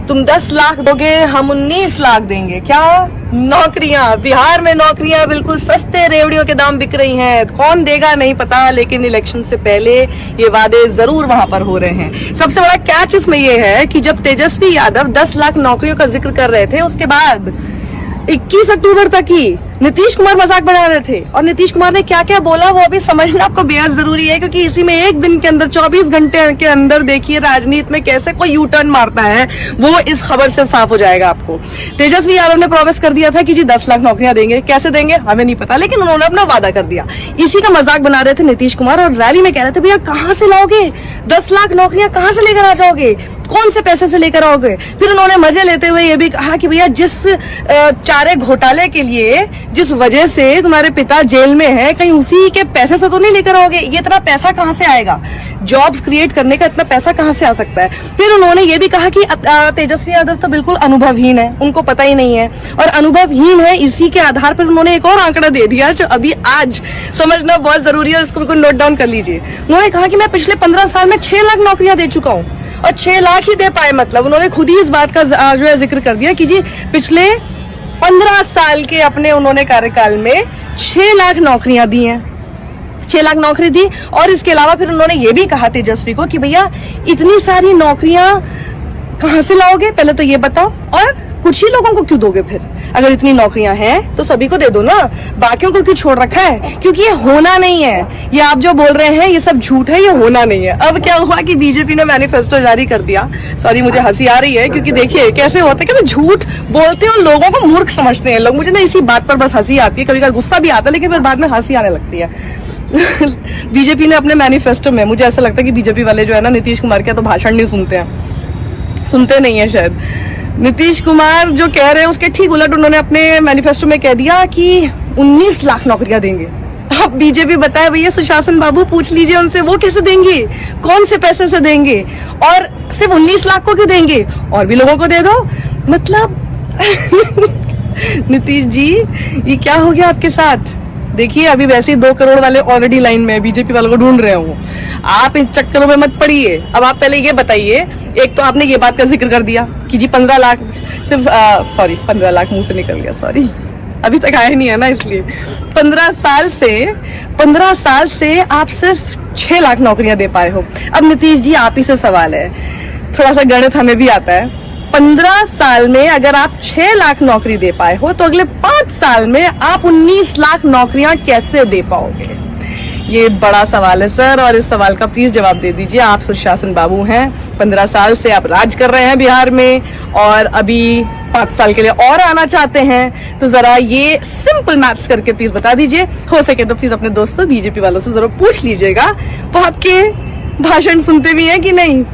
तुम 10 लाख दोगे, हम 19 लाख देंगे। क्या नौकरियां, बिहार में नौकरियां बिल्कुल सस्ते रेवड़ियों के दाम बिक रही हैं। कौन देगा नहीं पता, लेकिन इलेक्शन से पहले ये वादे जरूर वहां पर हो रहे हैं। सबसे बड़ा कैच इसमें ये है कि जब तेजस्वी यादव 10 लाख नौकरियों का जिक्र कर रहे थे, उसके बाद 21 अक्टूबर तक ही नीतीश कुमार मजाक बना रहे थे। और नीतीश कुमार ने क्या क्या बोला वो अभी समझना आपको बेहद जरूरी है, क्योंकि इसी में एक दिन के अंदर 24 घंटे के अंदर देखिए राजनीति में कैसे कोई यू टर्न मारता है, वो इस खबर से साफ हो जाएगा आपको। तेजस्वी यादव ने प्रॉमिस कर दिया था कि जी 10 लाख नौकरियां देंगे। कैसे देंगे हमें नहीं पता, लेकिन उन्होंने अपना वादा कर दिया। इसी का मजाक बना रहे थे नीतीश कुमार और रैली में कह रहे थे भैया कहां से लाओगे 10 लाख नौकरियां, कहां से लेकर आ जाओगे, कौन से पैसे से लेकर आओगे। फिर उन्होंने मजे लेते हुए ये भी कहा कि भैया जिस चारे घोटाले के लिए जिस वजह से तुम्हारे पिता जेल में है, कहीं उसी के पैसे से तो नहीं लेकर आओगे। ये इतना पैसा कहां से आएगा, जॉब्स क्रिएट करने का इतना पैसा कहां से आ सकता है। फिर उन्होंने ये भी कहा कि तेजस्वी यादव तो बिल्कुल अनुभवहीन है, उनको पता ही नहीं है। और अनुभवहीन है, इसी के आधार पर उन्होंने एक और आंकड़ा दे दिया जो अभी आज समझना बहुत जरूरी है, इसको बिल्कुल नोट डाउन कर लीजिए। उन्होंने कहा कि मैं पिछले 15 साल में 6 लाख नौकरियां दे चुका हूं। और 6 लाख ही दे पाए, मतलब उन्होंने खुद ही इस बात का जो है जिक्र कर दिया कि जी पिछले 15 साल के अपने उन्होंने कार्यकाल में 6 लाख नौकरियां दी हैं, 6 लाख नौकरी दी। और इसके अलावा फिर उन्होंने ये भी कहा तेजस्वी को कि भैया इतनी सारी नौकरियां कहां से लाओगे, पहले तो ये बताओ, और कुछ ही लोगों को क्यों दोगे। फिर अगर इतनी नौकरियां हैं तो सभी को दे दो ना, बाकियों को क्यों छोड़ रखा है, क्योंकि ये होना नहीं है। ये आप जो बोल रहे हैं ये सब झूठ है, ये होना नहीं है। अब क्या हुआ कि बीजेपी ने मैनिफेस्टो जारी कर दिया। सॉरी मुझे हंसी आ रही है, क्योंकि देखिए कैसे होता है, कैसे झूठ बोलते हैं और लोगों को मूर्ख समझते हैं लोग। मुझे ना इसी बात पर बस हंसी आती है, कभी कभी गुस्सा भी आता है, लेकिन फिर बाद में हंसी आने लगती है। बीजेपी ने अपने मैनिफेस्टो में, मुझे ऐसा लगता है कि बीजेपी वाले जो है ना नीतीश कुमार के तो भाषण नहीं सुनते नहीं है शायद। नीतीश कुमार जो कह रहे हैं उसके ठीक उलट उन्होंने अपने मैनिफेस्टो में कह दिया कि 19 लाख नौकरियां देंगे। अब बीजेपी बताए भैया सुशासन बाबू, पूछ लीजिए उनसे वो कैसे देंगे, कौन से पैसे से देंगे, और सिर्फ 19 लाख को क्यों देंगे, और भी लोगों को दे दो। मतलब नीतीश जी ये क्या हो गया आपके साथ। देखिए अभी वैसे ही 2 करोड़ वाले ऑलरेडी लाइन में बीजेपी वालों को ढूंढ रहे हो, आप इन चक्करों में मत पड़िए। अब आप पहले ये बताइए, एक तो आपने ये बात का जिक्र कर दिया कि जी 15 लाख सिर्फ 15 लाख मुंह से निकल गया, सॉरी अभी तक आया नहीं है ना, इसलिए 15 साल से आप सिर्फ 6 लाख नौकरियां दे पाए हो। अब नीतीश जी आप ही से सवाल है, थोड़ा सा गणित हमें भी आता है। 15 साल में अगर आप 6 लाख नौकरी दे पाए हो तो अगले 5 साल में आप 19 लाख नौकरियां कैसे दे पाओगे। ये बड़ा सवाल है सर, और इस सवाल का प्लीज जवाब दे दीजिए। आप सुशासन बाबू हैं, 15 साल से आप राज कर रहे हैं बिहार में, और अभी 5 साल के लिए और आना चाहते हैं, तो जरा ये सिंपल मैथ्स करके प्लीज बता दीजिए। हो सके तो प्लीज अपने दोस्तों बीजेपी वालों से जरूर पूछ लीजिएगा, वो आपके भाषण सुनते भी हैं कि नहीं।